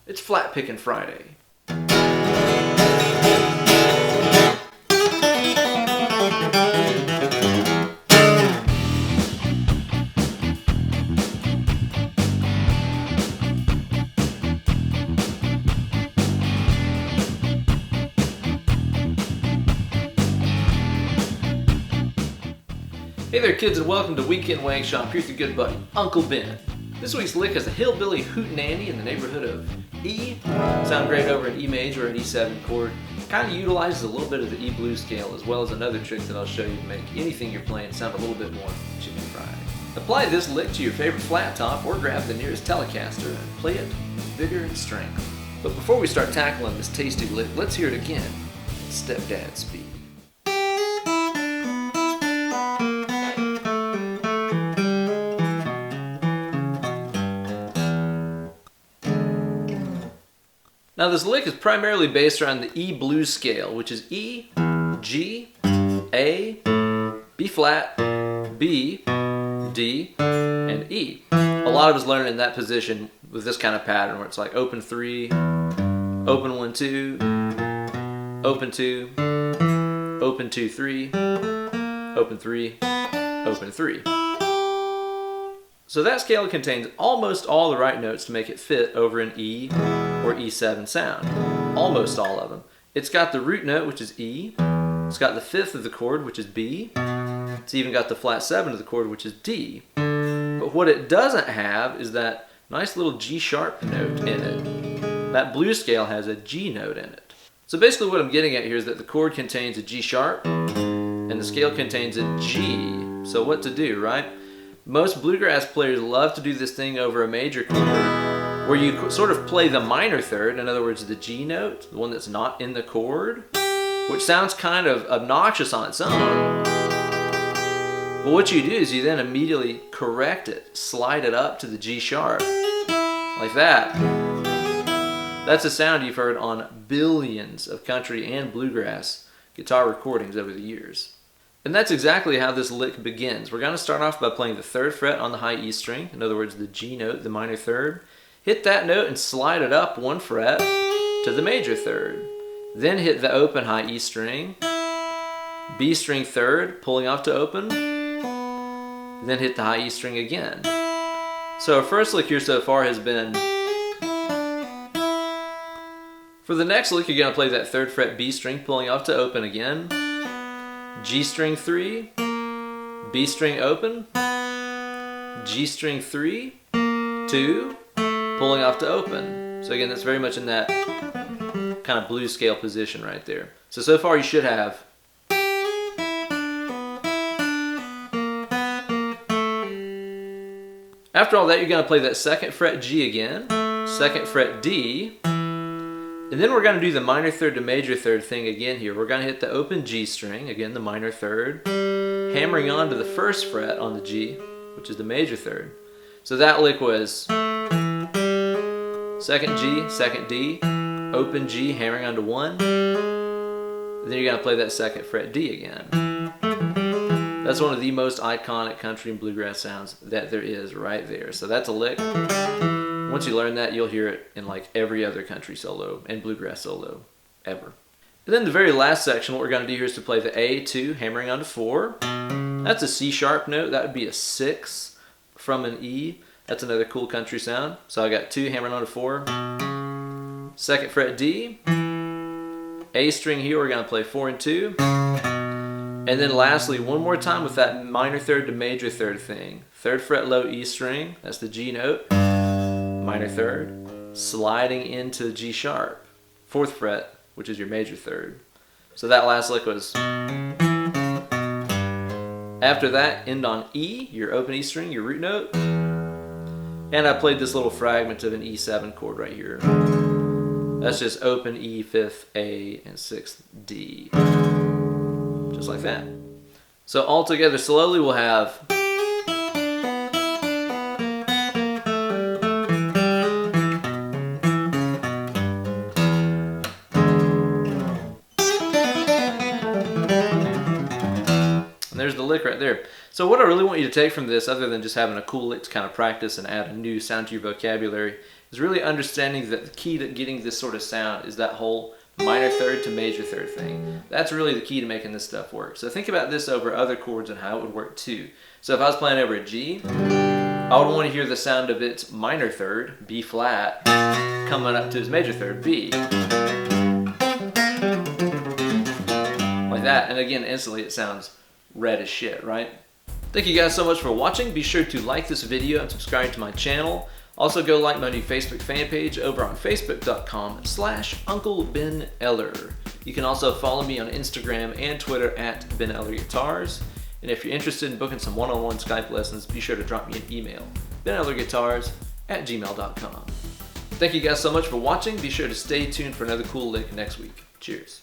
It's Flatpickin Friday. Hey there kids, and welcome to Weekend Wankshop. Here's your good buddy, Uncle Ben. This week's lick is a hillbilly hootenanny in the neighborhood of E. Sound great over an E major or an E7 chord. Kind of utilizes a little bit of the E blues scale as well as another trick that I'll show you to make anything you're playing sound a little bit more chicken fried. Apply this lick to your favorite flat top or grab the nearest telecaster and play it with vigor and strength. But before we start tackling this tasty lick, let's hear it again at stepdad speed. Now this lick is primarily based around the E blues scale, which is E, G, A, B flat, B, D, and E. A lot of us learn in that position with this kind of pattern where it's like open 3, open 1, 2, open 2, open 2, 3, open 3, open 3. So that scale contains almost all the right notes to make it fit over an E or E7 sound. Almost all of them. It's got the root note, which is E. It's got the fifth of the chord, which is B. It's even got the flat 7 of the chord, which is D. But what it doesn't have is that nice little G sharp note in it. That blues scale has a G note in it. So basically what I'm getting at here is that the chord contains a G sharp and the scale contains a G. So what to do, right? Most bluegrass players love to do this thing over a major chord where you sort of play the minor third, in other words the G note, the one that's not in the chord, which sounds kind of obnoxious on its own. But what you do is you then immediately correct it, slide it up to the G sharp, like that. That's a sound you've heard on billions of country and bluegrass guitar recordings over the years. And that's exactly how this lick begins. We're going to start off by playing the 3rd fret on the high E string, in other words the G note, the minor third. Hit that note and slide it up 1 fret to the major third. Then hit the open high E string, B string 3rd, pulling off to open, then hit the high E string again. So our first lick here so far has been... For the next lick you're going to play that 3rd fret B string, pulling off to open again, G string 3, B string open, G string 3, 2, pulling off to open. So again, that's very much in that kind of blues scale position right there. So far you should have. After all that, you're going to play that 2nd fret G again, 2nd fret D, and then we're going to do the minor third to major third thing again here. We're going to hit the open G string, again the minor third, hammering on to the 1st fret on the G, which is the major third. So that lick was 2nd G, 2nd D, open G, hammering onto 1. Then you're going to play that 2nd fret D again. That's one of the most iconic country and bluegrass sounds that there is right there. So that's a lick. Once you learn that, you'll hear it in like every other country solo and bluegrass solo ever. And then the very last section, what we're going to do here is to play the A2, hammering onto 4. That's a C sharp note. That would be a 6 from an E. That's another cool country sound. So I got 2 hammering onto 4. 2nd fret D. A string here, we're going to play 4 and 2. And then lastly, one more time with that minor third to major third thing. 3rd fret low E string, that's the G note. Minor third, sliding into G sharp. 4th fret, which is your major third. So that last lick was... After that, end on E, your open E string, your root note. And I played this little fragment of an E7 chord right here. That's just open E, 5th A, and 6th D. Just like that. So all together slowly we'll have... And there's the lick right there. So what I really want you to take from this, other than just having a cool lick to kind of practice and add a new sound to your vocabulary, is really understanding that the key to getting this sort of sound is that whole minor third to major third thing. That's really the key to making this stuff work. So think about this over other chords and how it would work too. So if I was playing over a G, I would want to hear the sound of its minor third, B flat, coming up to its major third, B. Like that, and again, instantly it sounds red as shit, right? Thank you guys so much for watching. Be sure to like this video and subscribe to my channel. Also go like my new Facebook fan page over on facebook.com/Uncle Ben Eller. You can also follow me on Instagram and Twitter at BenEllerGuitars. And if you're interested in booking some one-on-one Skype lessons, be sure to drop me an email, BenEllerGuitars@gmail.com. Thank you guys so much for watching. Be sure to stay tuned for another cool lick next week. Cheers.